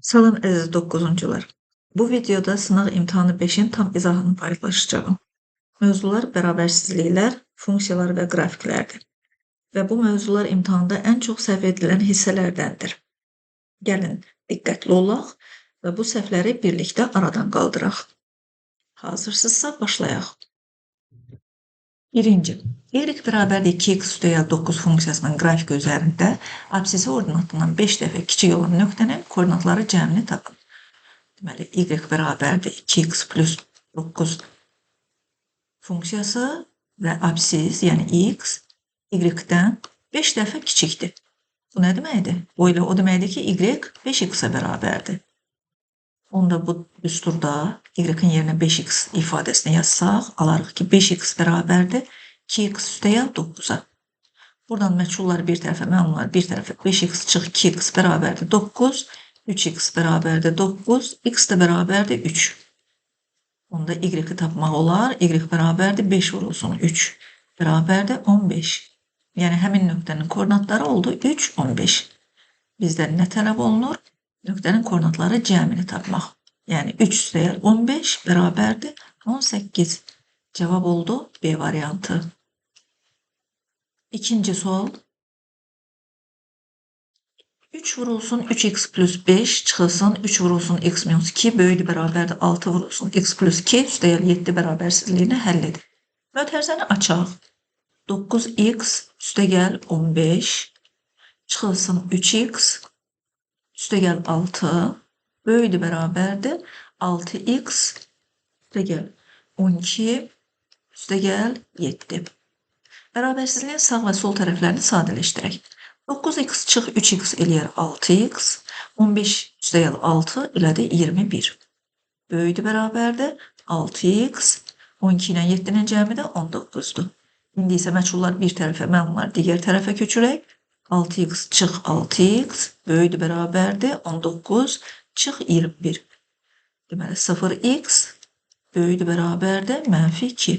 Salam əziz 9-cular. Bu videoda sınaq imtahanı 5-in tam izahını paylaşacağım. Mövzular bərabərsizliklər, funksiyalar və qrafiklərdir. Və bu mövzular imtahanda ən çox səhv edilən hissələrdəndir. Gəlin diqqətli olaq və bu səhvləri birlikdə aradan qaldıraq. Hazırsınızsa başlayaq. Birinci. Y bərabərdir 2x üstəgəl 9 funksiyasının qrafiki üzərində absisi ordinatından 5 dəfə kiçik olan nöqtənin koordinatları cəmini tapın. Deməli, y bərabərdir 2x plus 9 funksiyası və absis, yəni x, y-dən 5 dəfə kiçikdir. Bu nə deməkdir? O ilə o deməkdir ki, y 5x-ə bərabərdir. Onda bu düsturda y-in yerinə 5x ifadəsini yazsaq, alarıq ki, 5x bərabərdir 2x üstəgəl 9-a. Buradan məchullar bir tərəfə, məmullar bir tərəfə 5x çıx 2x bərabərdir 9, 3x bərabərdir 9, x də bərabərdir 3. Onda y-i tapmaq olar, y bərabərdir 5 vurulsun 3, bərabərdir 15. Yəni həmin nöqtənin koordinatları oldu 3, 15. Bizdən nə tələb olunur? Nöqtənin koordinatları cəmini tapmaq. Yəni 3 üstəgəl 15 bərabərdir 18. Cavab oldu B variantı. İkinci sual. 3 vurulsun 3x plus 5 çıxılsın 3 vurulsun x minus 2 böyüdür bərabərdir 6 vurulsun x plus 2 üstəgəl 7 bərabərsizliyini həll edir. Mötərizəni açaq. 9x üstəgəl 15 çıxılsın 3x üstəgəl 6 böyüdür bərabərdir 6x üstəgəl 12 üstəgəl 7. Bərabərsizliyin sağ və sol tərəflərini sadələşdirək. 9x çıx 3x eləyər 6x, 15 üstəgəl 6 elədi 21. Böyüdür bərabərdir 6x, 12 ilə 7-nin cəmi də 19-dur. İndi isə məchullar bir tərəfə, məmullar digər tərəfə köçürək. 6x çıx 6x böyüdür bərabərdir 19 çıx 21. Deməli 0x böyüdür bərabərdir mənfi 2.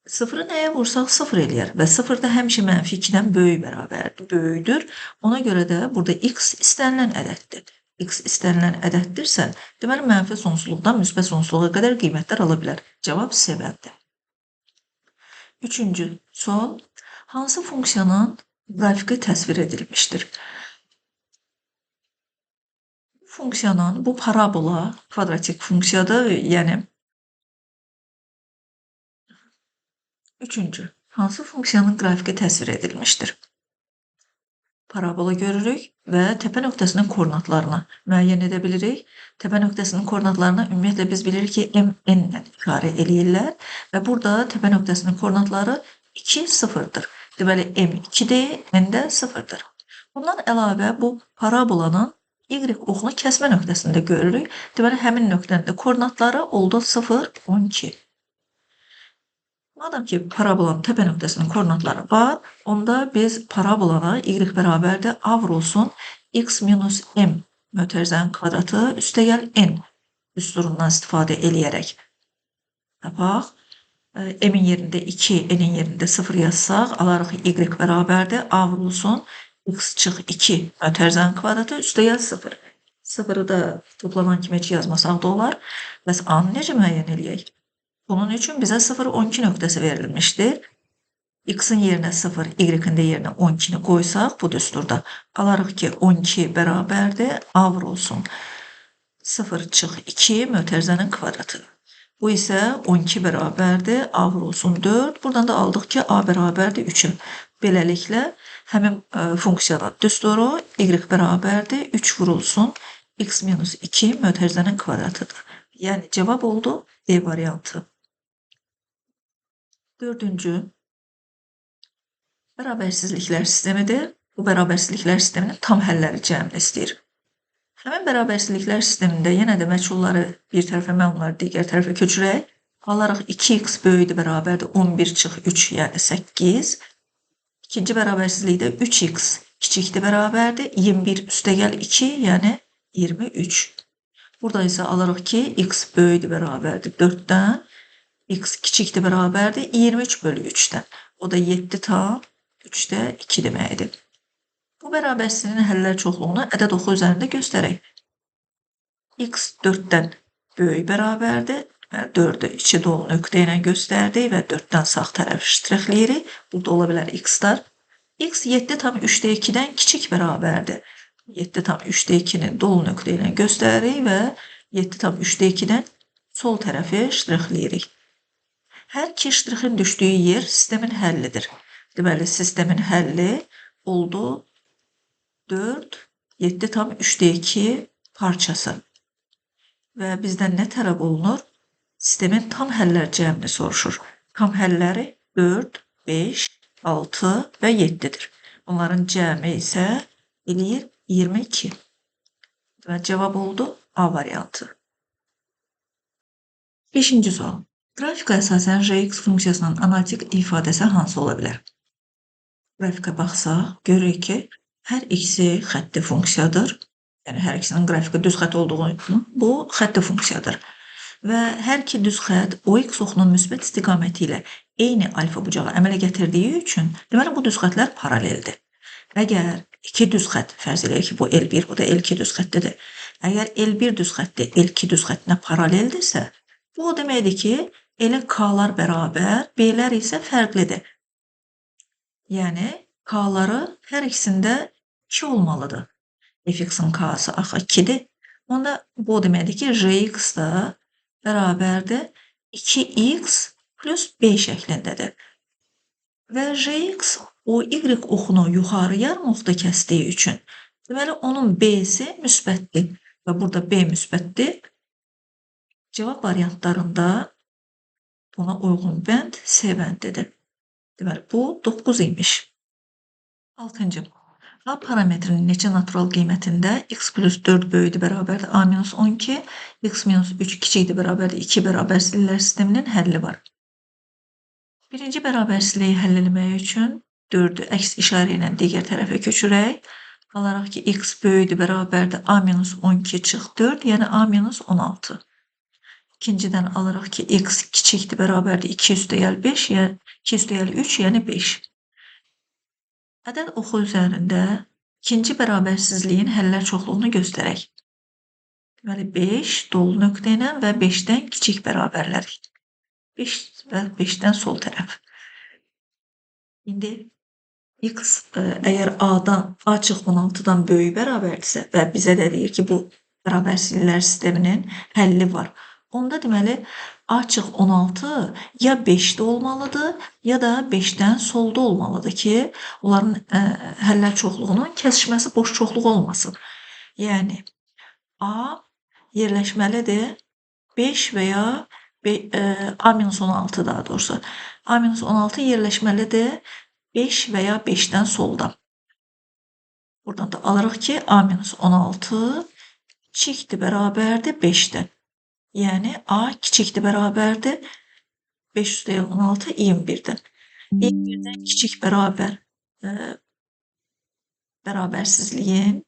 0-ı nəyə vursaq 0 eləyər və 0 da həmişə mənfi 2-dən böyüdür. Ona görə də burada x istənilən ədəddir. X istənilən ədəddirsə, deməli mənfi sonsuzluqdan müsbət sonsuzluğa qədər qiymətlər ala bilər. Cavab C bənddir. Üçüncü sual. Hansı funksiyanın qrafiki təsvir edilmişdir? Funksiyanın, bu parabola kvadratik funksiyadır, yəni üçüncü. Hansı funksiyanın qrafiki təsvir edilmişdir? Parabola görürük və təpə nöqtəsinin koordinatlarını müəyyən edə bilirik. Təpə nöqtəsinin koordinatlarını ümumiyyətlə biz bilirik ki, m, n-lə icarə eləyirlər və burada təpə nöqtəsinin koordinatları 2, 0-dır. Deməli, m 2-dir, n də 0-dır. Bundan əlavə bu parabolanın y oxunu kəsmə nöqtəsində görürük. Deməli, həmin nöqtənin də koordinatları oldu 0, 12. Madam ki, parabolanın təpə nöqtəsinin koordinatları var, onda biz parabolana y bərabərdir a vurulsun x minus m mötərizənin kvadratı üstəgəl n düsturundan istifadə eləyərək tapaq. M-in yerində 2, n-in yerində 0 yazsaq, alarıq y bərabərdir a vurulsun x çıx 2 mötərizənin kvadratı üstəgəl 0. 0-ı da toplanan kimi heç yazmasaq da olar. Bəs a-nı necə müəyyən eləyək? Bunun üçün bizə 0, 12 nöqtəsi verilmişdir. X-in yerinə 0, y-in də yerinə 12-ni qoysaq bu düsturda. Alarıq ki, 12 bərabərdir, a vurulsun 0 çıx 2 mötərizənin kvadratı. Bu isə 12 bərabərdir, a vurulsun 4. Buradan da aldıq ki, a bərabərdir 3-ün. Beləliklə, həmin funksiyanın düsturu y bərabərdir 3 vurulsun x minus 2 mötərizənin kvadratıdır. Yəni, cavab oldu D variantı. Dördüncü, bərabərsizliklər sistemidir. Bu bərabərsizliklər sisteminin tam həlləri cəmini istəyir. Həmin bərabərsizliklər sistemində yenə də məchulları bir tərəfə, məmulları digər tərəfə köçürək. Alarıq 2x böyüdür bərabərdir 11 çıx 3, yəni 8. İkinci bərabərsizlikdə 3x kiçikdir bərabərdir 21 üstəgəl 2, yəni 23. Burada isə alarıq ki, x böyüdür bərabərdir 4-dən. X kiçikdir bərabərdir 23 bölü 3-dən. O da 7 tam 3-də 2 deməkdir. Bu bərabərsizliyin həllər çoxluğunu ədəd oxu üzərində göstərək. x 4'dən böyük bərabərdir. 4'ü içi dolu nöqtə ilə göstərdik və 4'dən sağ tərəf ştrixləyirik. Burada ola bilər x-lar. X 7/3-2-dən kiçik bərabərdir. 7/3-2-ni dolu nöqtə ilə göstəririk və 7/3-2-dən sol tərəfi ştrixləyirik. Hər iki ştrixin düşdüyü yer sistemin həllidir. Deməli, sistemin həlli oldu 4 7/3-2 parçası. Və bizdən nə tələb olunur? Sistemin tam həllər cəmini soruşur. Tam həlləri 4, 5, 6 və 7'dir. Bunların cəmi isə eləyir 22. Və cavab oldu A variantı. 5-ci sual. Qrafika əsasən Rx funksiyasının analitik ifadəsi hansı ola bilər? Qrafika baxsaq, görürük ki, hər ikisi xətti funksiyadır. Yəni, hər ikisinin qrafika düz xət olduğu üçün bu xətti funksiyadır. Və hər iki düz xət OX oxunun müsbət istiqaməti ilə eyni alfa bucağı əmələ gətirdiyi üçün, deməli, bu düz xətlər paraleldir. Əgər iki düz xət, fərz eləyək ki, bu L1, bu da L2 düz xəttidir. Əgər L1 düz xətti L2 düz xəttinə paraleldirsə, bu o deməkdir ki, elə K-lar bərabər, B-lər isə fərqlidir. Yəni, K-ları hər ikisində 2 olmalıdır. Fx-in K-sı axı 2'dir. Onda bu o deməkdir ki, Rx da bərabərdir 2x plus b şəklindədir. Və Rx o y oxunu yuxarı yarımoxda kəsdiyi üçün, deməli, onun b-si müsbətdir. Və burada b müsbətdir. Cavab variantlarında buna uyğun bənd C bəndidir. Deməli, bu 9 imiş. 6-cı. A parametrinin neçə natural qiymətində x plus 4 böyüdür bərabərdir A minus 12, x minus 3 kiçikdir bərabərdir 2 bərabərsizliklər sisteminin həlli var. Birinci bərabərsizliyi həll etmək üçün 4'ü əks işarə ilə digər tərəfə köçürək. Alaraq ki, x böyüdür bərabərdir A minus 12 çıx 4, yəni A minus 16. İkincidən alaraq ki, x kiçikdir bərabərdir 2 üstəgəl 5, yəni 2 üstəgəl 3, yəni 5. Ədəd oxu üzərində ikinci bərabərsizliyin həllər çoxluğunu göstərək. Deməli, 5 dolu nöqtə ilə və 5'dən kiçik bərabərlərik. 5 və 5'dən sol tərəf. İndi x əgər A-dan, A çıx 16'dan böyük bərabərdirsə və bizə də deyir ki, bu bərabərsizliklər sisteminin həlli var. Onda deməli, A çıx 16 ya 5'də olmalıdır, ya da 5'dən solda olmalıdır ki, onların həllər çoxluğunun kəsişməsi boş çoxluq olmasın. Yəni, A yerləşməlidir 5 və ya A-16 daha doğrusu. A-16 yerləşməlidir 5 və ya 5'dən solda. Buradan da alırıq ki, A-16 kiçikdir bərabərdir 5'dən. Yəni, A kiçikdir bərabərdir 5 üstəgəl 16 21'dən. 21'dən kiçik bərabərsizliyin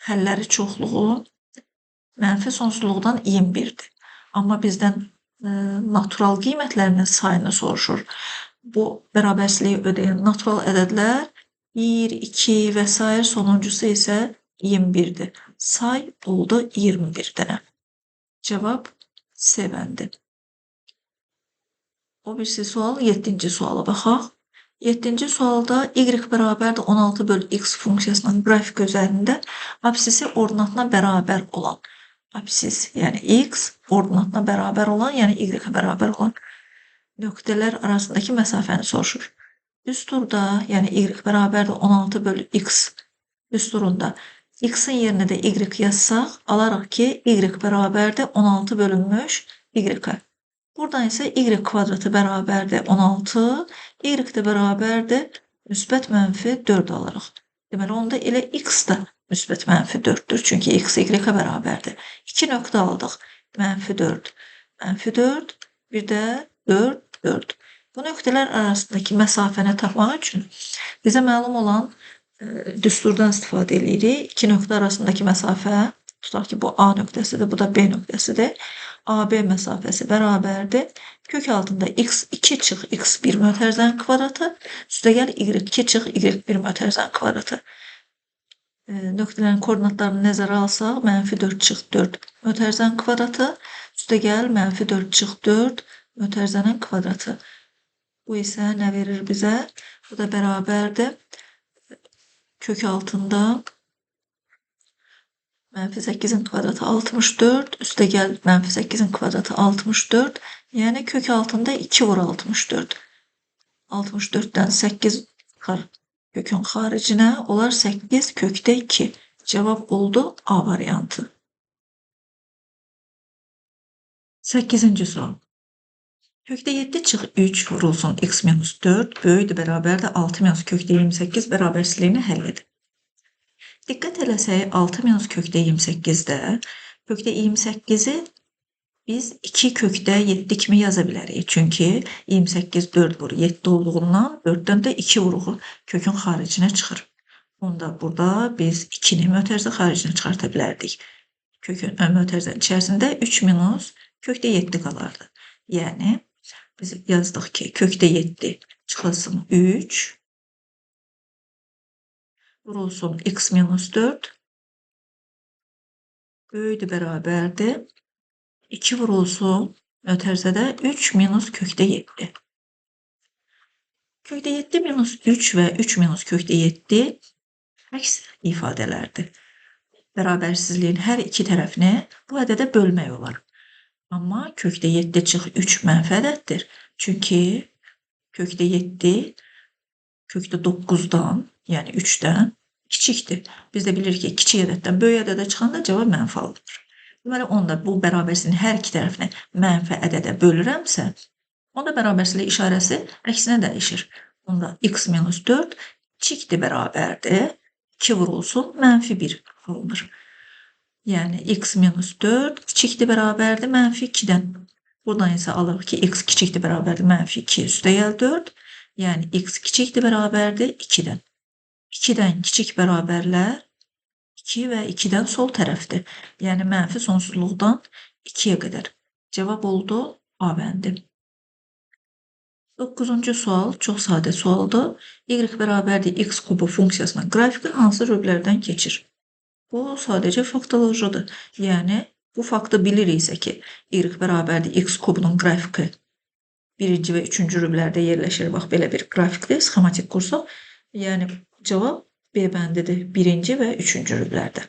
həlləri çoxluğu mənfi sonsuzluqdan 21'dir. Amma bizdən natural qiymətlərinin sayını soruşur. Bu bərabərsizliyi ödəyən natural ədədlər 1, 2 və s. sonuncusu isə 21'dir. Say oldu 21 dənə. Cavab C bəndi. O birisi sual 7-ci suala baxaq. 7-ci sualda y bərabərdir 16 bölü x funksiyasının qrafika üzərində absisi ordinatına bərabər olan, absis yəni x ordinatına bərabər olan, yəni y-ə bərabər olan nöqtələr arasındakı məsafəni soruşur. Düsturda, yəni y bərabərdir 16 bölü x düsturunda x-in yerinə də y yazsaq, alaraq ki, y bərabərdir 16 bölünmüş y-ə. Buradan isə y kvadratı bərabərdir 16, y də bərabərdir müsbət mənfi 4 alırıq. Deməli, onda elə x da müsbət mənfi 4'dür. Çünki x y-ə bərabərdir. 2 nöqtə aldıq. Mənfi 4, mənfi 4, bir də 4, 4. Bu nöqtələr arasındakı məsafəni tapmaq üçün bizə məlum olan düsturdan istifadə edirik. 2 nöqtə arasındakı məsafə, tutaq ki, bu A nöqtəsidir, bu da B nöqtəsidir. AB məsafəsi bərabərdir. Kök altında x2 çıx x1 mötərizənin kvadratı, üstəgəl y2 çıx y1 mötərizənin kvadratı. Nöqtələrin koordinatlarını nəzərə alsaq, -4 çıx 4 mötərizənin kvadratı, üstə gəl -4 çıx 4 mötərizənin kvadratı. Bu isə nə verir bizə? Bu da bərabərdir. Kök altında -8'in kvadratı 64, üstə gəl -8'in kvadratı 64, yəni kök altında 2 vur 64. 64'dən 8 çıxar kökün xaricinə, olar 8 kökdə 2. Cavab oldu A variantı. 8-ci sual. Kökdə 7 çıx 3 vurulsun x minus 4 böyükdür bərabərdir 6 minus kökdə 28 bərabərsizliyini həll edin. Diqqət eləsək 6 minus kökdə 28-də kökdə 28-i biz 2 kökdə 7 kimi yaza bilərik. Çünki 28 4 vur 7 olduğundan 4-dən də 2 vuruğu kökün xaricinə çıxır. Onda burada biz 2-ni mötərizə xaricinə çıxarta bilərdik. Kökün mötərizənin içərisində 3 minus kökdə 7 qalardı. Yəni biz yazdıq ki, kökdə 7 çıxılsın 3 vurulsun x minus 4 böyükdür bərabərdir 2 vurulsun mötərizədə 3 minus kökdə 7. Kökdə 7 minus 3 və 3 minus kökdə 7 əks ifadələrdir. Bərabərsizliyin hər iki tərəfini bu ədədə bölmək olar. Amma kökdə 7 çıx 3 mənfi ədəddir. Çünki kökdə 7 kökdə 9-dan, yəni 3-dən kiçikdir. Biz də bilirik ki, kiçik ədəddən böyük ədədə çıxanda cavab mənfi alınır. Deməli, onda bu bərabərsizliyin hər iki tərəfini mənfi ədədə bölürəmsə, onda bərabərsizlik işarəsi əksinə dəyişir. Onda x minus 4 kiçikdir bərabərdir. 2 vurulsun mənfi 1 alınır. Yəni x minus 4 kiçikdir bərabərdir mənfi 2-dən. Buradan isə alırıq ki, x kiçikdir bərabərdir mənfi 2 üstə gəl 4. Yəni x kiçikdir bərabərdir 2-dən. 2-dən kiçik bərabərlər 2 və 2-dən sol tərəfdir. Yəni mənfi sonsuzluqdan 2-yə qədər. Cavab oldu A bəndi. 9-cu sual çox sadə sualdır. Y bərabərdir x kubu funksiyasının qrafiki hansı rüblərdən keçir? Bu sadəcə faktolojidir. Yəni bu faktı biliriksə ki, y bərabərdir x kubunun qrafiki birinci və üçüncü rüblərdə yerləşir. Bax, belə bir qrafikdir, sxematik qursaq. Yəni cavab B bəndidir. Birinci və üçüncü rüblərdə.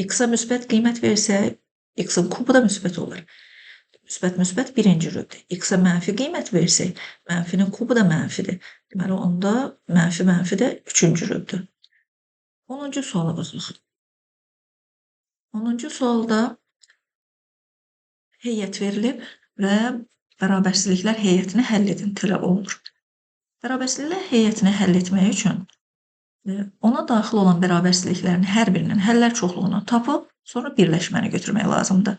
X-a müsbət qiymət versək, x-in kubu da müsbət olur. Müsbət birinci rübdür. X-a mənfi qiymət versək, mənfinin kubu da mənfidir. Deməli, onda mənfi də üçüncü rübdür. 10-cu suala baxaq. 10-cu sualda heyət verilib və bərabərsizliklər heyətini həll edin tələb olunur. Bərabərsizliklər heyətini həll etmək üçün ona daxil olan bərabərsizliklərin hər birinin həllər çoxluğunu tapıb, sonra birləşməni götürmək lazımdır.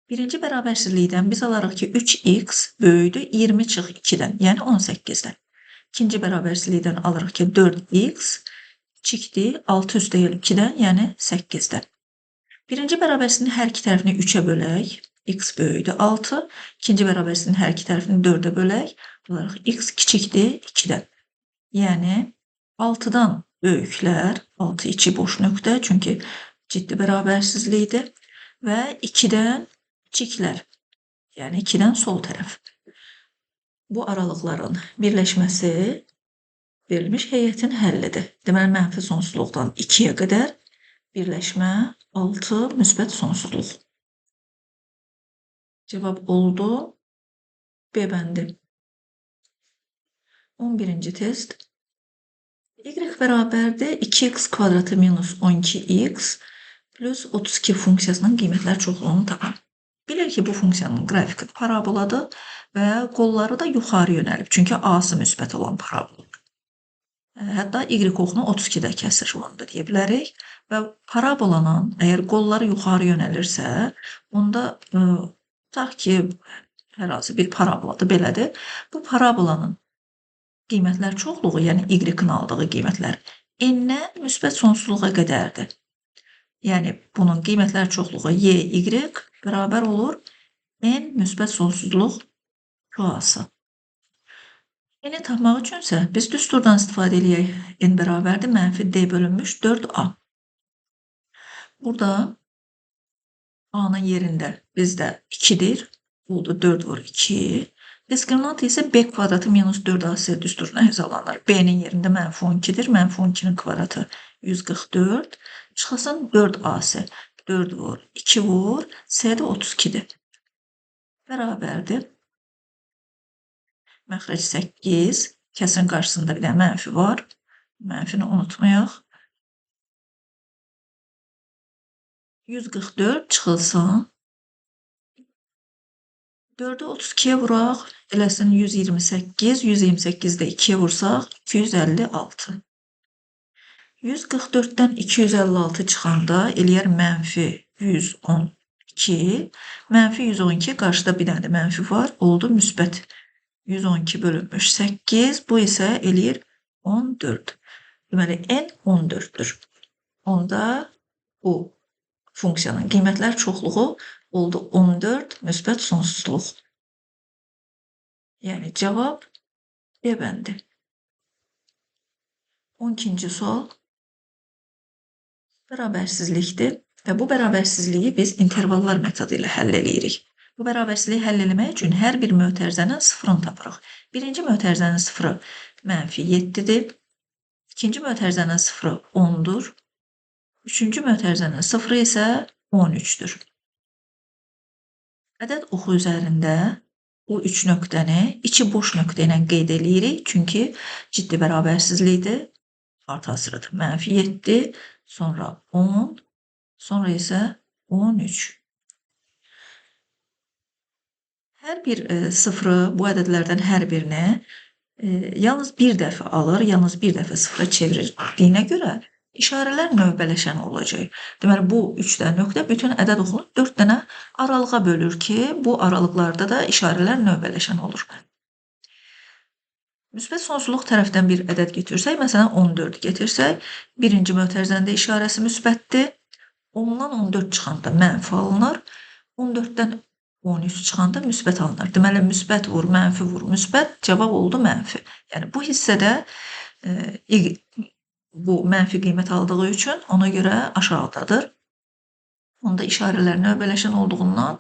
Birinci bərabərsizlikdən biz alarıq ki, 3x böyükdür 20 çıx 2-dən, yəni 18-dən. İkinci bərabərsizlikdən alırıq ki, 4x kiçikdir 6 üstə gəl 2-dən, yəni 8-dən. Birinci bərabərsizliyin hər iki tərəfini 3-ə bölək, x böyükdür 6. İkinci bərabərsizliyin hər iki tərəfini 4-ə bölək, alarıq x kiçikdir 2-dən. Yəni 6-dan böyüklər, 6 içi boş nöqtə, çünki ciddi bərabərsizlikdir və 2-dən kiçiklər, yəni 2-dən sol tərəf. Bu aralıqların birləşməsi verilmiş heyətin həllidir. Deməli, mənfi sonsuzluqdan 2-yə qədər birləşmə 6 müsbət sonsuzluq. Cavab oldu B bəndi. 11-ci test. Y bərabərdir 2x kvadratı minus 12x plus 32 funksiyasının qiymətlər çoxluğunu tapın. Bilir ki, bu funksiyanın qrafiki paraboladır və qolları da yuxarı yönəlib. Çünki A-sı müsbət olan paraboladır. Hətta Y oxunu 32-də kəsir, onu da deyə bilərik. Və parabolanın əgər qolları yuxarı yönəlirsə, onda tutaq ki, hər hansı bir paraboladır, belədir. Bu parabolanın qiymətlər çoxluğu, yəni Y-in aldığı qiymətlər n-dən müsbət sonsuzluğa qədərdir. Yəni, bunun qiymətlər çoxluğu y bərabər olur n müsbət sonsuzluq Q-ası. N-i tapmaq üçünsə biz düsturdan istifadə edək. N bərabərdir mənfi D bölünmüş 4A. Burada A'nın yerində bizdə 2'dir. Oldu 4 vur 2. Diskriminant isə B kvadratı minus 4AC düsturuna hesalanır. B'nin yerində mənfi 12'dir. Mənfi 12'nin kvadratı 144. Çıxasın 4AC. 4 vur 2 vur. C'de 32'dir. Bərabərdir. Məxrəc 8. Kəsin qarşısında bir də mənfi var. Mənfini unutmayaq. 144 çıxılsın. 4'ü 32'ye vuraq. Eləsin 128. 128'də 2'ye vursaq 256. 144'dən 256 çıxanda eləyər mənfi 112. Mənfi 112 qarşıda bir dənə də mənfi var. Oldu müsbət 112 bölünmüş 8. Bu isə eləyir 14. Deməli n 14'dür. Onda bu funksiyanın qiymətlər çoxluğu oldu 14 müsbət sonsuzluq. Yəni cavab B bəndi. 12-ci sual bərabərsizlikdir və bu bərabərsizliyi biz intervallar metodu ilə həll edirik. Bu bərabərsizliyi həll etmək üçün hər bir mötərizənin sıfırını tapırıq. Birinci mötərizənin sıfırı mənfi 7'dir. İkinci mötərizənin sıfırı 10'dur. Üçüncü mötərizənin sıfırı isə 13'dür. Ədəd oxu üzərində bu 3 nöqtəni içi boş nöqtə ilə qeyd edirik. Çünki ciddi bərabərsizlikdir. Artı asırıdır. Mənfi 7, sonra 10, sonra isə 13. Hər bir sıfırı, bu ədədlərdən hər birini yalnız bir dəfə alır, yalnız bir dəfə sıfıra çevirdiyinə görə işarələr növbələşən olacaq. Deməli, bu 3 dənə nöqtə bütün ədəd oxunu 4 dənə aralığa bölür ki, bu aralıqlarda da işarələr növbələşən olur. Müsbət sonsuzluq tərəfdən bir ədəd getirsək, məsələn 14 getirsək, birinci mötərizəndə işarəsi müsbətdir. 10'dan 14 çıxanda mənfi alınır. 14'dən 13 çıxanda müsbət alınır. Deməli, müsbət vur, mənfi vur, müsbət cavab oldu mənfi. Yəni bu hissədə bu mənfi qiymət aldığı üçün ona görə aşağıdadır. Onda işarələr növbələşən olduğundan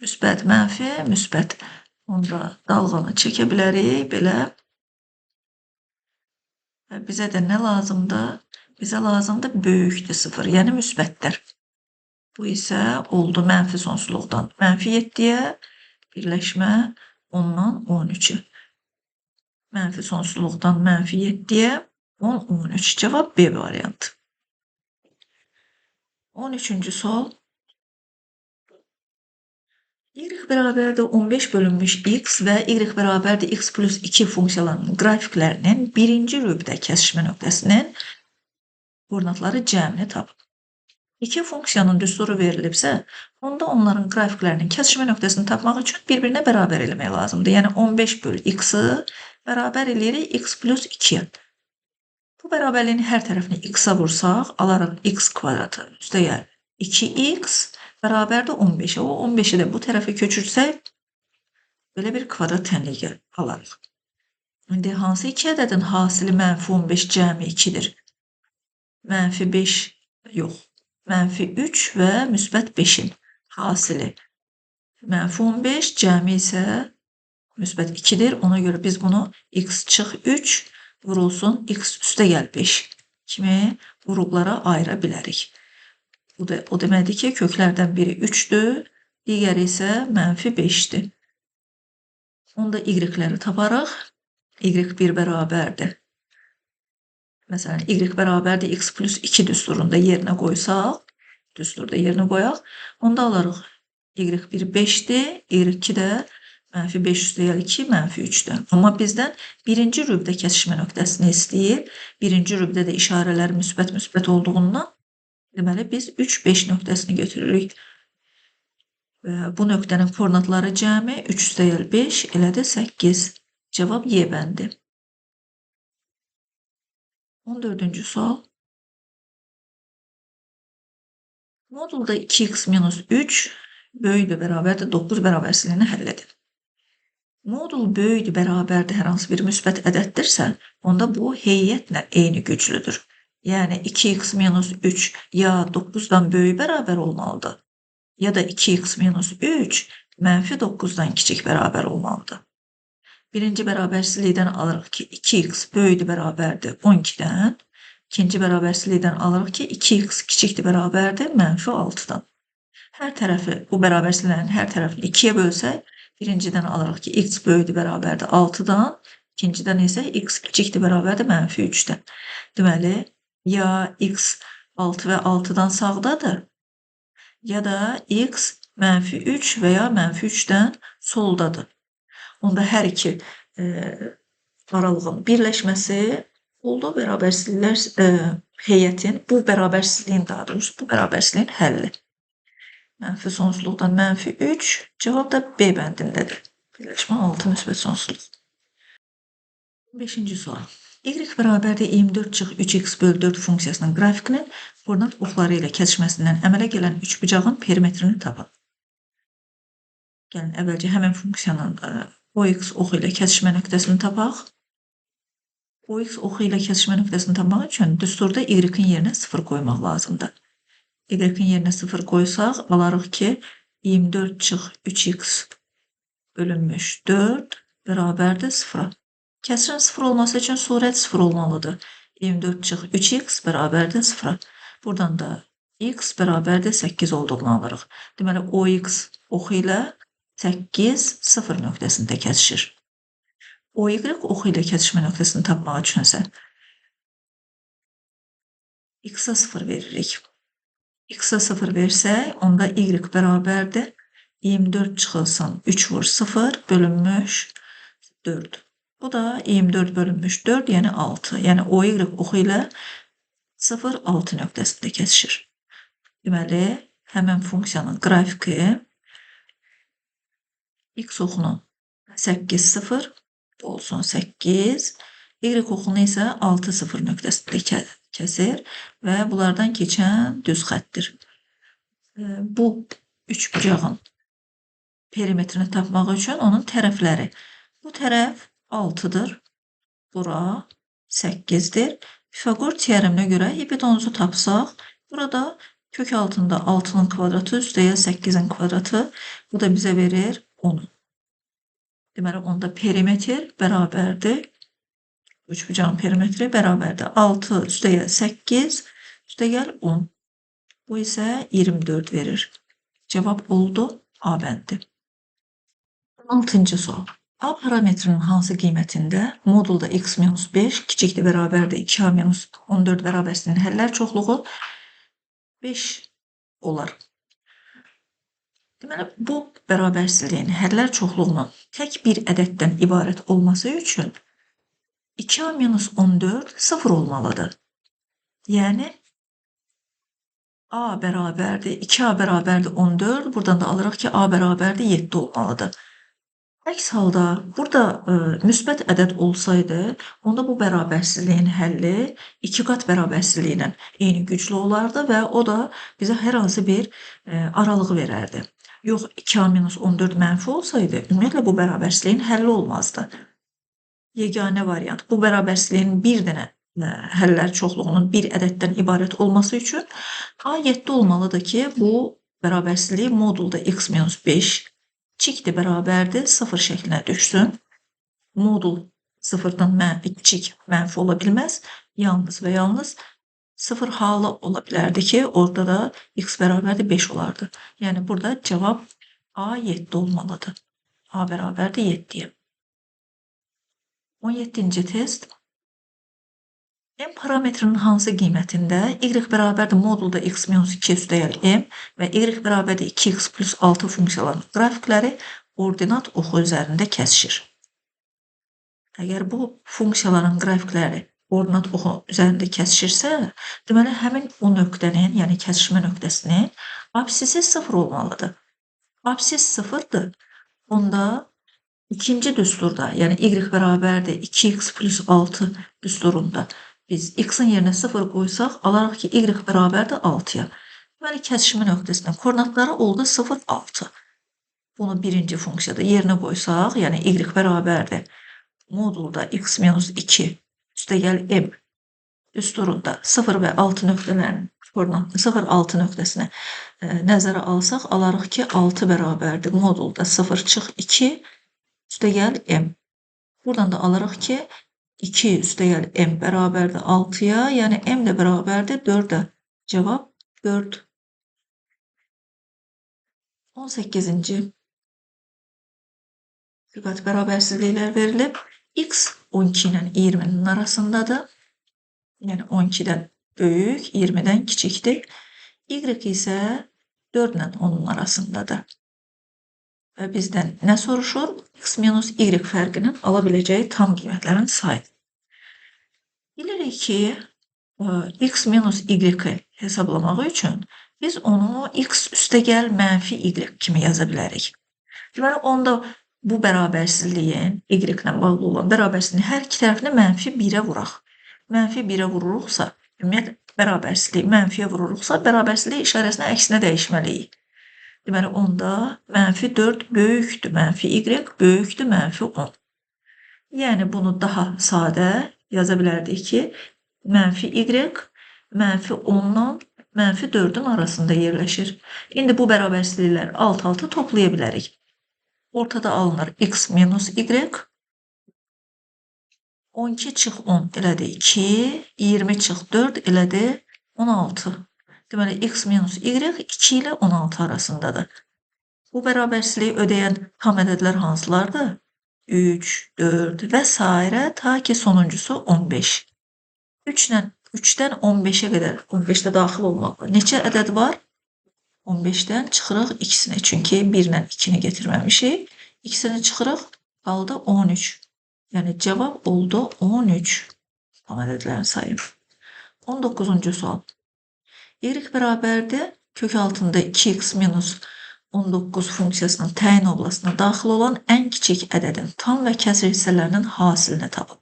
müsbət, mənfi, müsbət. Onda dalğanı çəkə bilərik belə. Və bizə də nə lazımdır? Bizə lazımdır böyükdür 0, yəni müsbətlər. Bu isə oldu mənfi sonsuzluqdan mənfi 7'yə birləşmə 10'dan 13'ə. Mənfi sonsuzluqdan mənfi 7'yə 10, 13. Cevap B variantı. 13. sual. Y bərabərdir 15 bölünmüş x və y bərabərdir x plus 2 funksiyalarının qrafiklərinin birinci rübdə kəsişmə nöqtəsinin koordinatları cəmini tapın. İki funksiyanın düsturu verilibsə, onda onların qrafiklərinin kəsişmə nöqtəsini tapmaq üçün bir-birinə bərabər eləmək lazımdır. Yəni 15 bölü x-ı bərabər eləyirik x plus 2'yə. Bu bərabərliyin hər tərəfini x-a vursaq, alarıq x kvadratı üstəgəl 2x bərabərdir 15'ə. O 15'i də bu tərəfə köçürsək, belə bir kvadrat tənliyi alarıq. İndi hansı iki ədədin hasili mənfi 15 cəmi 2'dir? Mənfi 5, yox, mənfi 3 və müsbət 5'in hasili. Mənfi 15 cəmi isə müsbət 2'dir. Ona görə biz bunu x çıx 3 vurulsun x üstəgəl 5 kimi vurullara ayıra bilərik. O deməkdir ki, köklərdən biri 3'dür, digəri isə mənfi 5'dir. Onda y-ləri taparıq. Y1 bərabərdir. Məsələn, y bərabərdir x plus 2 düsturunda yerinə qoysaq, düsturda yerinə qoyaq, onda alarıq y1 5'dir, y2 də mənfi 5 üstəgəl 2, mənfi 3'dür. Amma bizdən birinci rübdə kəsişmə nöqtəsini istəyir. Birinci rübdə də işarələr müsbət olduğundan, deməli biz 3-5 nöqtəsini götürürük. Və bu nöqtənin koordinatları cəmi 3 üstəgəl 5 elədi 8. Cavab Y bəndi. 14. sual. Modulda 2x minus 3 böyükdür bərabərdir 9 bərabərsizliyini həll edin. Modul böyükdür bərabərdir hər hansı bir müsbət ədəddirsə, onda bu heyətlə eyni güclüdür. Yani 2x minus 3 ya 9'dan böyük beraber olmalıdır ya da 2x minus 3 mənfi 9'dan kiçik beraber olmalıdır. Birinci bərabərsizlikdən alırıq ki 2x böyükdür bərabərdir 12'dən. İkinci bərabərsizlikdən alırıq ki 2x kiçikdir bərabərdir mənfi 6'dan. Hər tərəfi, bu bərabərsizliklərin hər tərəfini 2'yə bölsək, birincidən alırıq ki x böyükdür bərabərdir 6'dan, ikincidən isə x kiçikdir bərabərdir mənfi 3'dən. Deməli, ya x 6 və 6'dan sağdadır, ya da x mənfi 3 və ya mənfi 3'dən soldadır. Onda hər iki aralığın birləşməsi oldu bərabərsizliklər heyətin, bu bərabərsizliyin daha doğrusu, bu bərabərsizliyin həlli. Mənfi sonsuzluqdan mənfi 3, cavab da B bəndindədir. Birləşmə 6 müsbət sonsuzluq. 5-ci sual. Y bərabərdir 24 çıx 3x bölü 4 funksiyasının qrafikinin koordinat oxları ilə kəsişməsindən əmələ gələn üçbucağın perimetrini tapın. Gəlin, əvvəlcə həmin funksiyanın OX oxu ilə kəsişmə nöqtəsini tapaq. OX oxu ilə kəsişmə nöqtəsini tapmaq üçün düsturda Y-in yerinə 0 qoymaq lazımdır. Y-in yerinə 0 qoysaq, alarıq ki, 24 çıx 3x bölünmüş 4 bərabərdir 0-a. Kəsirin 0 olması üçün surət 0 olmalıdır. 24 çıx 3x bərabərdir 0-a. Buradan da x bərabərdir 8 olduğunu alırıq. Deməli, OX oxu ilə 8, 0 nöqtəsində kəsişir. OY oxu ilə kəsişmə nöqtəsini tapmaq üçünsə x-a 0 veririk. X-a 0 versək, onda y bərabərdir 24 çıxılsın 3 vur 0 bölünmüş 4. Bu da 24 bölünmüş 4, yəni 6. Yəni OY oxu ilə 0, 6 nöqtəsində kəsişir. Deməli, həmin funksiyanın qrafiki x oxunun 8, 0 olsun 8, y oxunu isə 6, 0 nöqtəsində kəsir və bunlardan keçən düz xəttir. Bu üçbucağın perimetrini tapmaq üçün onun tərəfləri. Bu tərəf 6'dır. Bura 8'dir. Pifagor teoreminə görə hipotenuzu tapsaq, burada kök altında 6'nın kvadratı üstəyə 8'in kvadratı, bu da bizə verir 10. Deməli, onda perimetr bərabərdir. Üçbucağın perimetri bərabərdir. 6 üstəyə 8, üstəgəl 10. Bu isə 24 verir. Cavab oldu A bəndi. 16-cı sual. A parametrinin hansı qiymətində modulda x-5 kiçikdir bərabərdir 2a-14 bərabərsizliyin həllər çoxluğu 5 olar. Deməli, bu bərabərsizliyin həllər çoxluğunun tək bir ədəddən ibarət olması üçün 2a-14 0 olmalıdır. Yəni, a bərabərdir 2a bərabərdir 14, buradan da alırıq ki, a bərabərdir 7 olmalıdır. Əks halda burada müsbət ədəd olsaydı, onda bu bərabərsizliyin həlli 2 qat bərabərsizliyi ilə eyni güclü olardı və o da bizə hər hansı bir aralığı verərdi. Yox, 2a-14 mənfi olsaydı, ümumiyyətlə bu bərabərsizliyin həlli olmazdı. Yeganə variant, bu bərabərsizliyin bir dənə həllər çoxluğunun bir ədəddən ibarət olması üçün a 7 olmalıdır ki, bu bərabərsizliyi modulda x-5 kiçikdir bərabərdir 0 şəklinə düşsün. Modul 0-dan kiçik mənfi ola bilməz. Yalnız və yalnız 0 halı ola bilərdi ki, orada da x bərabərdir 5 olardı. Yəni, burada cavab A 7 olmalıdır. A bərabərdir 7-yə. 17-ci test. M parametrinin hansı qiymətində y bərabərdir modulda x-2 üstəyəl m və y bərabərdir 2x plus 6 funksiyalarının qrafikləri ordinat oxu üzərində kəsişir. Əgər bu funksiyaların qrafikləri ordinat oxu üzərində kəsişirsə, deməli, həmin o nöqtənin, yəni kəsişmə nöqtəsinin absisi 0 olmalıdır. Absis 0-dır. Onda ikinci düsturda, yəni y bərabərdir 2x plus 6 düsturunda biz x-in yerinə 0 qoysaq, alaraq ki, y bərabərdir 6-ya. Deməli, kəsişmə nöqtəsinin koordinatları oldu 0, 6. Bunu birinci funksiyada yerinə qoysaq, yəni y bərabərdir modulda x-2 üstəgəl m üst durumda 0 və 6 nöqtələrin koordinatını 0, 6 nöqtəsinə nəzərə alsaq, alarıq ki, 6 bərabərdir. Modulda 0 çıx 2 üstəgəl m. Buradan da alırıq ki, 2 üstəgəl m bərabərdir 6-ya, yəni m də bərabərdir 4-ə. Cavab 4. 18-ci istiqat bərabərsizliklər verilib. X 12 ilə 20-nin arasındadır. Yəni 12-dən böyük, 20-dən kiçikdir. Y isə 4 ilə 10-un arasındadır. Və bizdən nə soruşur? X minus Y fərqinin ala biləcəyi tam qiymətlərin sayı. Bilirik ki, X minus Y-i hesablamaq üçün biz onu X üstəgəl mənfi Y kimi yaza bilərik. Deməli, onda bu bərabərsizliyin, Y ilə bağlı olan bərabərsizliyin hər iki tərəfini mənfi 1-ə vuraq. Mənfi 1-ə vururuqsa, ümumiyyətlə, bərabərsizliyi mənfiyə vururuqsa, bərabərsizliyi işarəsini əksinə dəyişməliyik. Deməli, onda mənfi 4 böyükdür, mənfi Y böyükdür, mənfi 10. Yəni, bunu daha sadə yaza bilərdik ki, mənfi Y mənfi 10-dan mənfi 4-ün arasında yerləşir. İndi bu bərabərsizlikləri alt-alta toplaya bilərik. Ortada alınır X minus Y. 12 çıx 10 elədi 2, 20 çıx 4 elədi 16. Deməli, X minus Y 2 ilə 16 arasındadır. Bu bərabərsizliyi ödəyən tam ədədlər hansılardır? 3, 4 və s. ta ki sonuncusu 15. 3-dən 15-ə qədər, 15-də daxil olmaqla neçə ədəd var? 15-dən çıxırıq ikisini, çünki 1 ilə 2-ni getirməmişik. İkisini çıxırıq, qaldı 13. Yəni, cavab oldu 13. Tam ədədlərin sayı. 19-cu sual. Y bərabərdir, kök altında 2x minus 19 funksiyasının təyin oblasına daxil olan ən kiçik ədədin tam və kəsr hissələrinin hasilini tapın.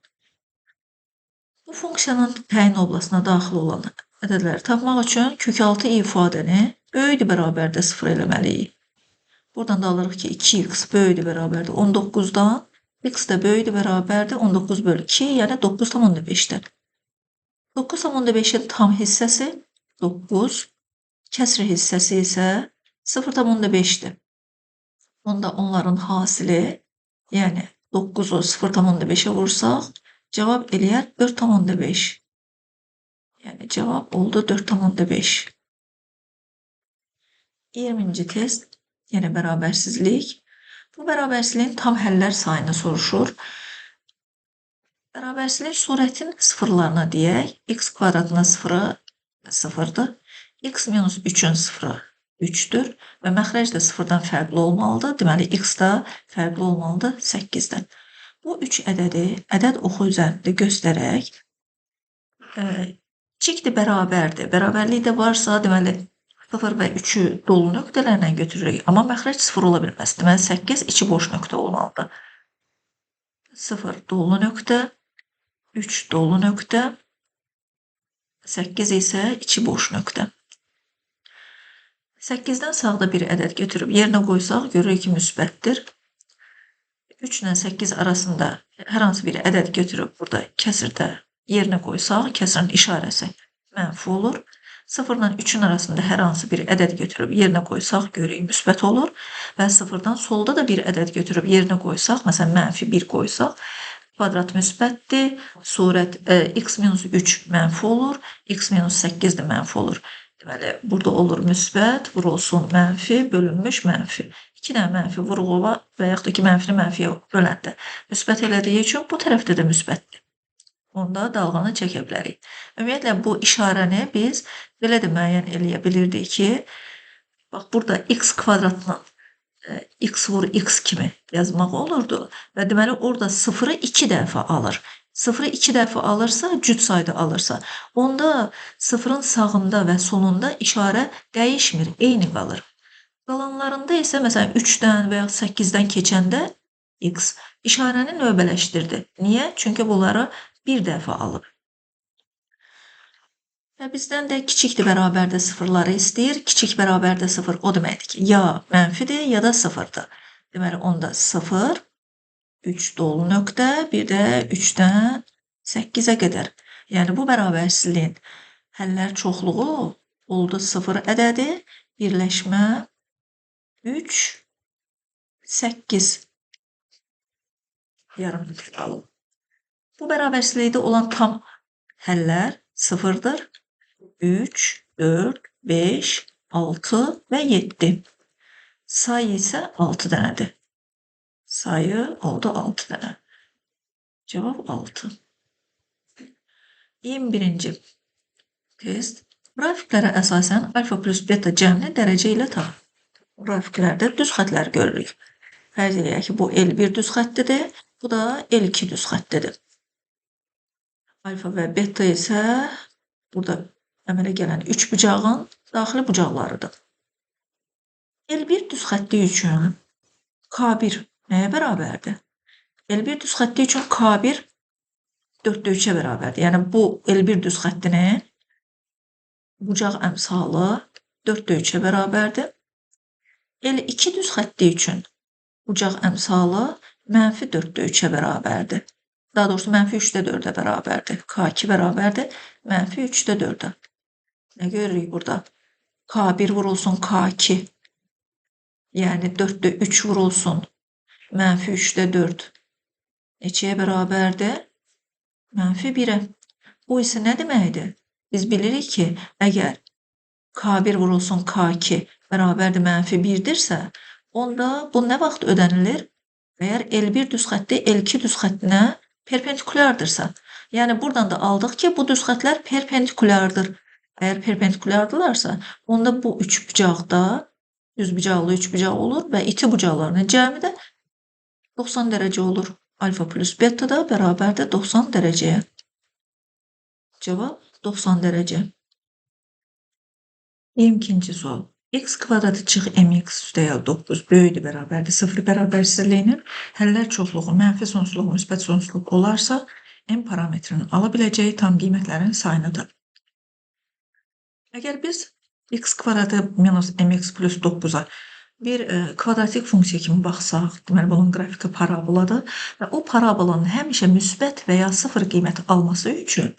Bu funksiyanın təyin oblasına daxil olan ədədləri tapmaq üçün kök altı ifadəni böyüdür bərabərdə 0 eləməliyik. Buradan da alırıq ki, 2x böyüdür bərabərdə 19-dan, x də böyüdür bərabərdə 19 bölü 2, yəni 9,5-dən. 9,5-in tam hissəsi 9, kəsr hissəsi isə 0,5-dir. Onda onların hasili, yəni 9-u 0,5-ə vursaq, cavab eləyər 4,5. Yəni cavab oldu 4,5. 20-ci test, yenə bərabərsizlik. Bu bərabərsizliyin tam həllər sayını soruşur. Bərabərsizlik surətin sıfırlarına deyək. X kvadratına sıfırı 0-dır. X minus 3-ün sıfırı 3-dür və məxrəc də sıfırdan fərqli olmalıdır. Deməli, X da fərqli olmalıdır 8-dən. Bu 3 ədədi ədəd oxu üzərində göstərək. Kiçikdir, bərabərdir. Bərabərlik də varsa, deməli, 0 və 3-ü dolu nöqtələrlə götürürük. Amma məxrəc 0 ola bilməz. Deməli, 8 içi boş nöqtə olmalıdır. 0 dolu nöqtə, 3 dolu nöqtə, 8 isə içi boş nöqtə. 8-dən sağda bir ədəd götürüb yerinə qoysaq, görürük ki, müsbətdir. 3 ilə 8 arasında hər hansı bir ədəd götürüb burada kəsirdə yerinə qoysaq, kəsirin işarəsi mənfi olur. 0 ilə 3-ün arasında hər hansı bir ədəd götürüb yerinə qoysaq, görürük, müsbət olur. Və 0-dan solda da bir ədəd götürüb yerinə qoysaq, məsələn, mənfi 1 qoysaq, kvadrat müsbətdir, surət x minus 3 mənfi olur, x minus 8 də mənfi olur. Deməli, burada olur müsbət, vurulsun mənfi, bölünmüş mənfi. 2 dənə mənfi vurğula və yaxud da ki, mənfini mənfiyə böləndə müsbət elədiyi üçün bu tərəfdə də müsbətdir. Onda dalğanı çəkə bilərik. Ümumiyyətlə, bu işarəni biz belə də müəyyən eləyə bilirdik ki, bax, burada x kvadratının x vur x kimi yazmaq olurdu və deməli, orada 0-ı 2 dəfə alır. 0-ı 2 dəfə alırsa, cüt sayda alırsa, onda 0-ın sağında və solunda işarə dəyişmir, eyni qalır. Qalanlarında isə, məsələn, 3-dən və ya 8-dən keçəndə x işarəni növbələşdirdi. Niyə? Çünki bunları bir dəfə alıb. Və bizdən də kiçikdir bərabərdə sıfırları istəyir. Kiçik bərabərdə sıfır o deməkdir ki, ya mənfidir, ya da sıfırdır. Deməli, onda 0, 3 dolu nöqtə, bir də 3-dən 8-ə qədər. Yəni bu bərabərsizliyin həllər çoxluğu oldu 0 ədədi, birləşmə 3, 8 yarım intiqalı. Bu bərabərsizlikdə olan tam həllər 0-dır. 3, 4, 5, 6 və 7. Sayı isə 6 dənədir. Sayı oldu 6 dənə. Cavab 6. 21-ci test. Qrafiklərə əsasən alfa plus beta cəmini dərəcə ilə tapın. Qrafiklərdə düz xətlər görürük. Fərz edək ki, bu L1 düz xəttidir, bu da L2 düz xəttidir. Alfa və beta isə burada əmələ gələn üç bucağın daxili bucaqlarıdır. L1 düz xətti üçün K1 nəyə bərabərdir? L1 düz xətti üçün K1 4/3-ə bərabərdir. Yəni bu L1 düz xəttinin bucaq əmsalı 4/3-ə bərabərdir. L2 düz xətti üçün bucaq əmsalı mənfi 4/3-ə bərabərdir. Daha doğrusu mənfi 3/4-ə bərabərdir. K2 bərabərdir mənfi 3/4-ə. Nə görürük burada? K1 vurulsun K2. Yəni 4/3 vurulsun mənfi 3/4. Neçəyə bərabərdir? Mənfi 1-ə. Bu isə nə deməkdir? Biz bilirik ki, əgər K1 vurulsun K2 bərabərdir mənfi 1-dirsə, onda bu nə vaxt ödənilir? Əgər L1 düz xətti L2 düz xəttinə perpendikulyardırsa. Yəni buradan da aldıq ki, bu düz xətlər perpendikulyardır. Əgər perpendikulyardırlarsa, onda bu üç bucaqda düz bucaqlı üç bucaq olur və iti bucaqlarının cəmi də 90 dərəcə olur. Alfa plus beta da bərabərdir 90 dərəcəyə. Cavab 90 dərəcə. 22-ci sual. X kvadratı çıx mx üstəgəl 9 böyükdür bərabərdir 0 bərabərsizliyinin həllər çoxluğu mənfi sonsuzluq, müsbət sonsuzluq olarsa, m parametrinin ala biləcəyi tam qiymətlərin sayınıdır. Əgər biz x kvadratı minus mx plus 9-a bir kvadratik funksiya kimi baxsaq, deməli bunun qrafiki paraboladır və o parabolanın həmişə müsbət və ya 0 qiymət alması üçün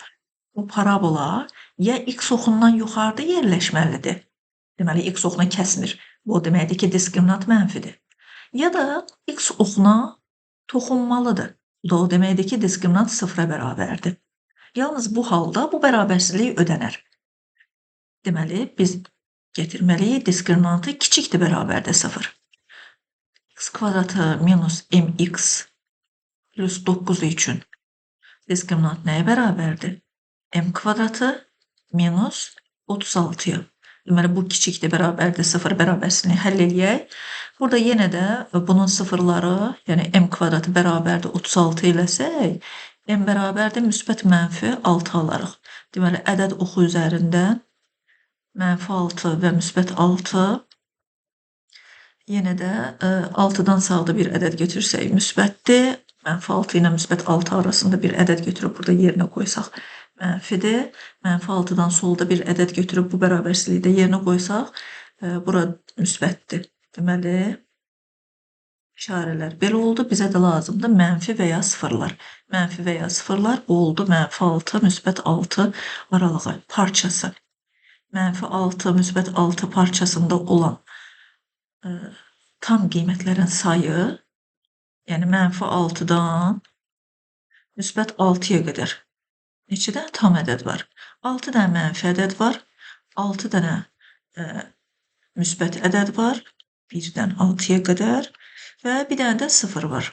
bu parabola ya x oxundan yuxarıda yerləşməlidir. Deməli, x oxuna kəsmir. Bu deməkdir ki, diskriminant mənfidir. Ya da x oxuna toxunmalıdır. Bu da o deməkdir ki, diskriminant 0-a bərabərdir. Yalnız bu halda bu bərabərsizlik ödənər. Deməli, biz getirməliyik diskriminantı kiçikdir bərabərdir 0. X kvadratı minus mx plus 9 üçün diskriminant nəyə bərabərdir? M kvadratı minus 36-ya. Deməli, bu kiçikdir bərabərdir 0 bərabərsizliyini həll eləyək. Burada yenə də bunun sıfırları, yəni m kvadratı bərabərdir 36 eləsək, m bərabərdir müsbət mənfi 6 alarıq. Deməli, ədəd oxu üzərində mənfi 6 və müsbət 6. Yenə də 6-dan sağda bir ədəd götürsək müsbətdir. Mənfi 6 ilə müsbət 6 arasında bir ədəd götürüb burada yerinə qoysaq mənfidir. Mənfi 6-dan solda bir ədəd götürüb bu bərabərsizlikdə yerinə qoysaq, bura müsbətdir. Deməli, işarələr belə oldu. Bizə də lazımdır mənfi və ya sıfırlar. Mənfi və ya sıfırlar oldu mənfi 6, müsbət 6 aralığı parçası. Mənfi 6, müsbət 6 parçasında olan tam qiymətlərin sayı, yəni mənfi 6-dan müsbət 6-ya qədər neçədə tam ədəd var? 6 dənə mənfi ədəd var, 6 dənə müsbət ədəd var, 1-dən 6-ya qədər və bir dənə də 0 var.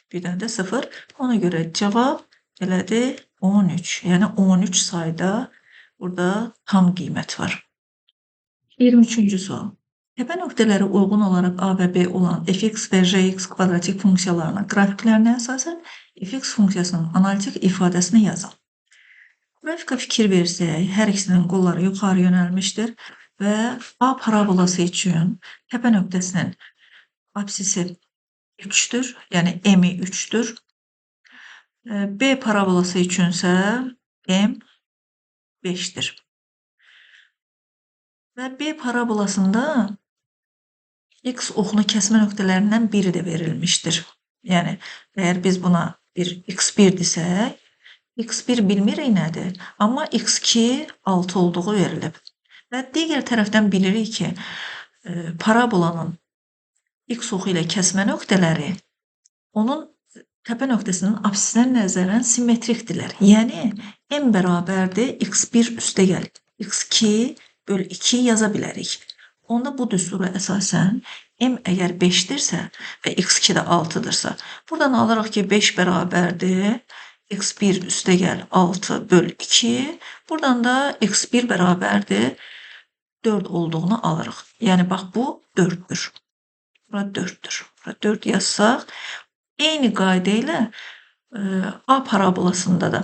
Bir dənə də 0. Ona görə cavab elədir 13. Yəni 13 sayda burada tam qiymət var. 23-cü sual. Təpə nöqtələri uyğun olaraq A və B olan fx və jx kvadratik funksiyalarının qrafiklərinə əsasən fx funksiyasının analitik ifadəsini yazın. Qrafika fikir versək, hər ikisinin qolları yuxarı yönəlmişdir və A parabolası üçün təpə nöqtəsinin apsisi 3-dür, yəni m-i 3-dür. B parabolası üçünsə m 5-dir. Və B parabolasında x oxunu kəsmə nöqtələrindən biri də verilmişdir. Yəni, əgər biz buna bir x1 desək, x1 bilmirik nədir, amma x2 6 olduğu verilib. Və digər tərəfdən bilirik ki, parabolanın x oxu ilə kəsmə nöqtələri onun təpə nöqtəsinin apsisinə nəzərən simmetrikdirlər. Yəni, m bərabərdir x1 üstəgəl x2 bölü 2 yaza bilərik. Onda bu düstura əsasən m əgər 5-dirsə və x2 də 6-dırsa, buradan alırıq ki, 5 bərabərdir x1 üstəgəl 6 bölü 2. Buradan da x1 bərabərdir 4 olduğunu alırıq. Yəni, bax, bu 4-dür. Bura 4-dür. Bura 4 yazsaq, eyni qayda ilə A parabolasında da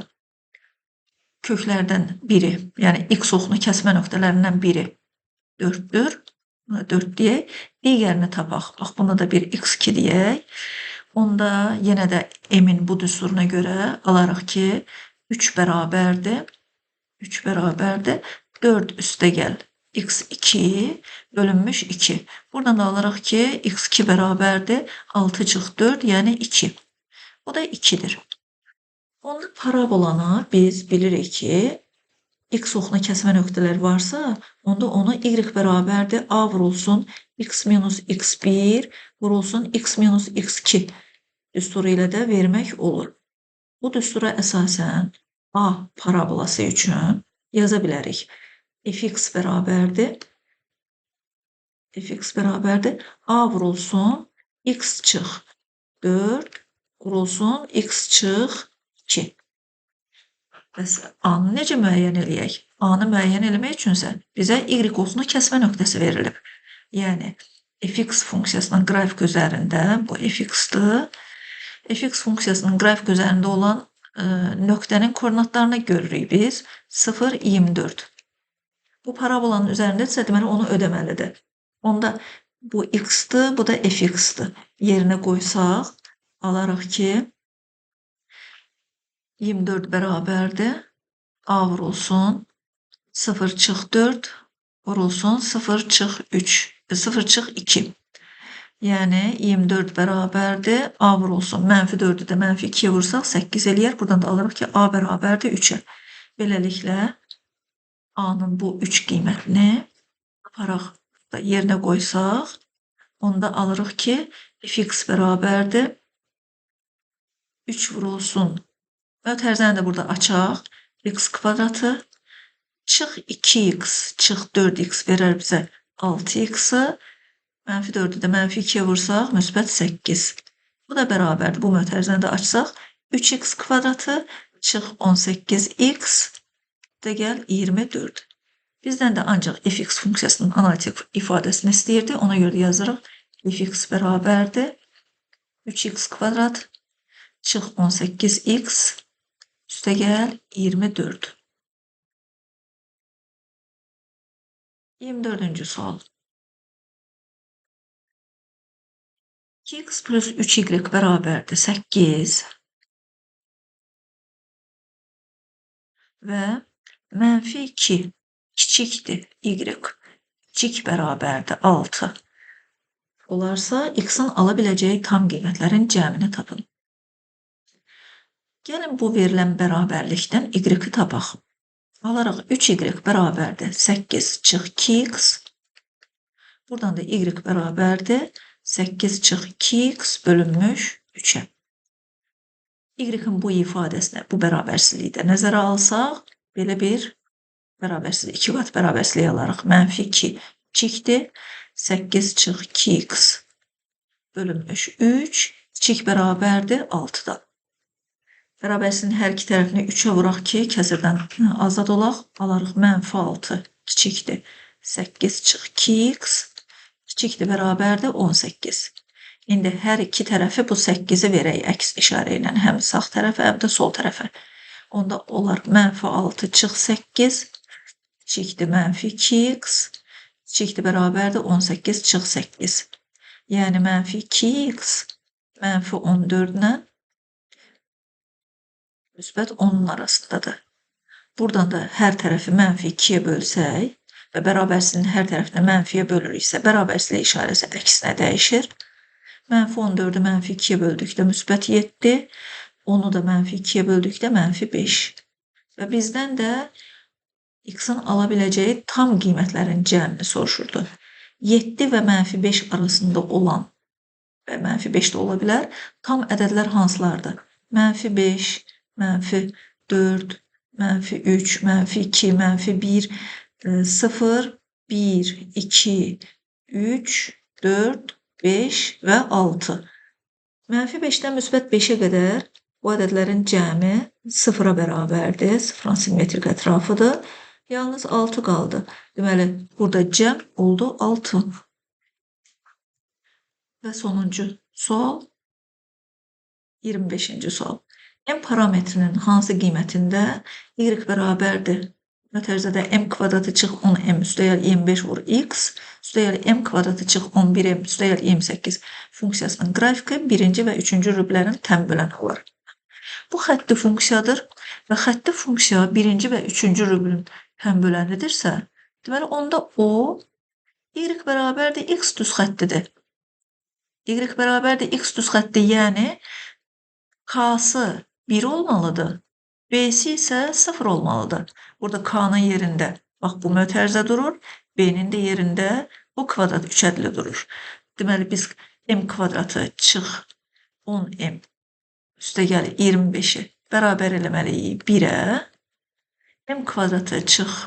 köklərdən biri, yəni x oxunu kəsmə nöqtələrindən biri 4-dür. Buna 4 deyək. Digərini tapaq. Bax, buna da bir x2 deyək. Onda yenə də m-in bu düsturuna görə alarıq ki, 3 bərabərdir. 3 bərabərdir. 4 üstəgəl x2 bölünmüş 2. Buradan da alırıq ki, x2 bərabərdir 6 çıx 4, yəni 2. O da 2-dir. Onda parabolana biz bilirik ki, x oxuna kəsmə nöqtələri varsa, onda ona y bərabərdir a vurulsun x minus x1 vurulsun x minus x2 düsturu ilə də vermək olur. Bu düstura əsasən a parabolası üçün yaza bilərik. fx bərabərdir a vurulsun x çıx 4 vurulsun x çıx 2. Bəs A-nı necə müəyyən eləyək? A-nı müəyyən eləmək üçünsə bizə y oxunu kəsmə nöqtəsi verilib. Yəni, fx funksiyasının qrafik üzərində, bu fx-dır. Fx funksiyasının qrafik üzərində olan nöqtənin koordinatlarını görürük biz. 0, 24. Bu parabolanın üzərindədirsə, deməli onu ödəməlidir. Onda bu x-dır, bu da fx-dır. Yerinə qoysaq, alarıq ki, 24 bərabərdir. A vurulsun 0 çıx 4 vurulsun 0 çıx 3, 0 çıx 2. Yəni 24 bərabərdir. A vurulsun mənfi 4-ü də mənfi 2-yə vursaq 8 eləyər. Buradan da alırıq ki, A bərabərdir 3-ə. Beləliklə A-nın bu 3 qiymətini aparaq yerinə qoysaq, onda alırıq ki, fx bərabərdir 3 vurulsun. Mötərizəni də burada açaq. X kvadratı çıx 2x çıx 4x verər bizə 6x-ı. Mənfi 4-ü də mənfi 2-yə vursaq, müsbət 8. Bu da bərabərdir. Bu mötərizəni də açsaq, 3x kvadratı çıx 18x də gəl 24. Bizdən də ancaq fx funksiyasının analitik ifadəsini istəyirdi. Ona görə yazırıq. Fx bərabərdir 3x kvadrat çıx 18x üstə gəl 24. 24-cü sual. 2x plus 3y bərabərdir 8 və mənfi 2 kiçikdir y. Kiçik bərabərdir 6. Olarsa, x-in ala biləcəyi tam qiymətlərin cəmini tapın. Gəlin bu verilən bərabərlikdən y-i tapaq. Alaraq 3y bərabərdir 8 çıx 2x. Buradan da y bərabərdir 8 çıx 2x bölünmüş 3-ə. Y-in bu ifadəsinə, bu bərabərsizliyi də nəzərə alsaq, belə bir bərabərsizlik, 2 qat bərabərsizliyi alaraq mənfi 2 kiçikdir. 8 çıx 2x bölünmüş 3 kiçik bərabərdir 6-dan. Bərabərsizliyin hər iki tərəfini 3-ə vuraq ki, kəsirdən azad olaq. Alarıq mənfi 6 kiçikdir 8 çıx 2x kiçikdir bərabərdir 18. İndi hər iki tərəfi bu 8-i verək əks işarə ilə, həm sağ tərəfə, həm də sol tərəfə. Onda olar mənfi 6 çıx 8 kiçikdir mənfi 2x kiçikdir bərabərdir 18 çıx 8. Yəni mənfi 2x mənfi 14-lə müsbət 10-un arasındadır. Buradan da hər tərəfi mənfi 2-yə bölsək və bərabərsizliyin hər tərəfinə mənfiyə bölürüksə, bərabərsizlik işarəsi əksinə dəyişir. Mənfi 14-ü mənfi 2-yə böldükdə müsbət 7, 10'u da mənfi 2'ye böldükdə mənfi 5. Və bizdən də x-in alabileceği tam qiymətlərin cəmini soruşurdu. 7 və mənfi 5 arasında olan və mənfi 5 də ola bilər. Tam ədədlər hansılardır? Mənfi 5, mənfi 4, mənfi 3, mənfi 2, mənfi 1, 0, 1, 2, 3, 4, 5 və 6. Mənfi 5'dən müsbət 5'e qədər bu ədədlərin cəmi 0'a bərabərdir. 0'ın simmetrik ətrafıdır. Yalnız 6 qaldı. Deməli, burada cəm oldu 6. Və sonuncu sual 25-ci sual. M parametrinin hansı qiymətində y bərabərdir? Mötərizədə m kvadratı çıx 10m üstəyəl 25 vur x üstəyəl m kvadratı çıx 11m üstəyəl 28 funksiyasının qrafiki 1-ci və 3-cü rüblərin təm böləni olur. Bu xətti funksiyadır və xətti funksiya 1-ci və 3-cü rüblün təm bölənidirsə, deməli onda o y bərabərdir x düz xəttidir. Y bərabərdir x düz xətti, yəni k-sı 1 olmalıdır. B-si isə 0 olmalıdır. Burada k-nın yerində, bax bu mötərizə durur, b-nin də yerində bu kvadrat üçədli durur. Deməli biz m kvadratı çıx 10m üstəgəl 25'i bərabər eləməliyik 1'ə. M kvadratı çıx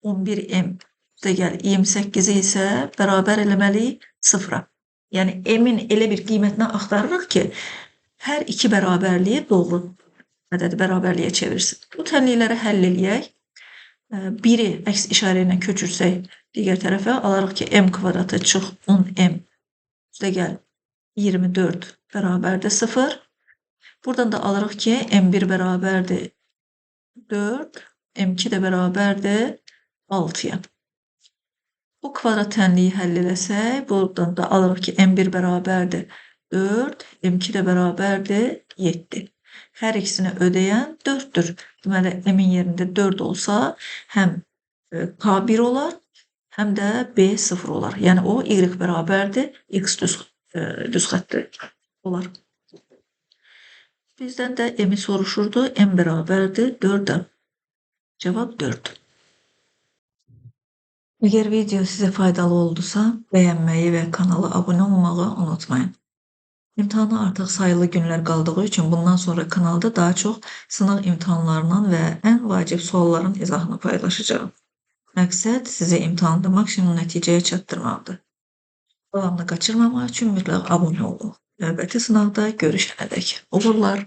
11m üstəgəl 28'i isə bərabər eləməliyik 0'a. Yəni m'in elə bir qiymətini axtarırıq ki, hər iki bərabərliyi doğru ədədi bərabərliyə çevirsin. Bu tənlikləri həll eləyək. 1'i əks işarə ilə köçürsək digər tərəfə alarıq ki, m kvadratı çıx 10m üstəgəl 24 bərabərdir 0. Buradan da alırıq ki, m1 bərabərdir 4, m2 də bərabərdir 6'ya. Bu kvadrat tənliyi həll eləsək, buradan da alırıq ki, m1 bərabərdir 4, m2 də bərabərdir 7. Hər ikisini ödəyən 4'dür. Deməli, m-in yerində 4 olsa, həm k1 olar, həm də b 0 olar. Yəni o y bərabərdir, x düz xətti olar. Bizdən də m-i soruşurdu, m bərabərdir 4'ə. Cavab 4. Əgər video sizə faydalı oldusa, bəyənməyi və kanala abunə olmağı unutmayın. İmtahana artıq sayılı günlər qaldığı üçün bundan sonra kanalda daha çox sınaq imtahanlarının və ən vacib sualların izahını paylaşacağım. Məqsəd sizi imtahanda maksimum nəticəyə çatdırmaqdır. Davamını qaçırmamaq üçün mütləq abunə olun. Növbəti sınavda görüşənədək. Uğurlar!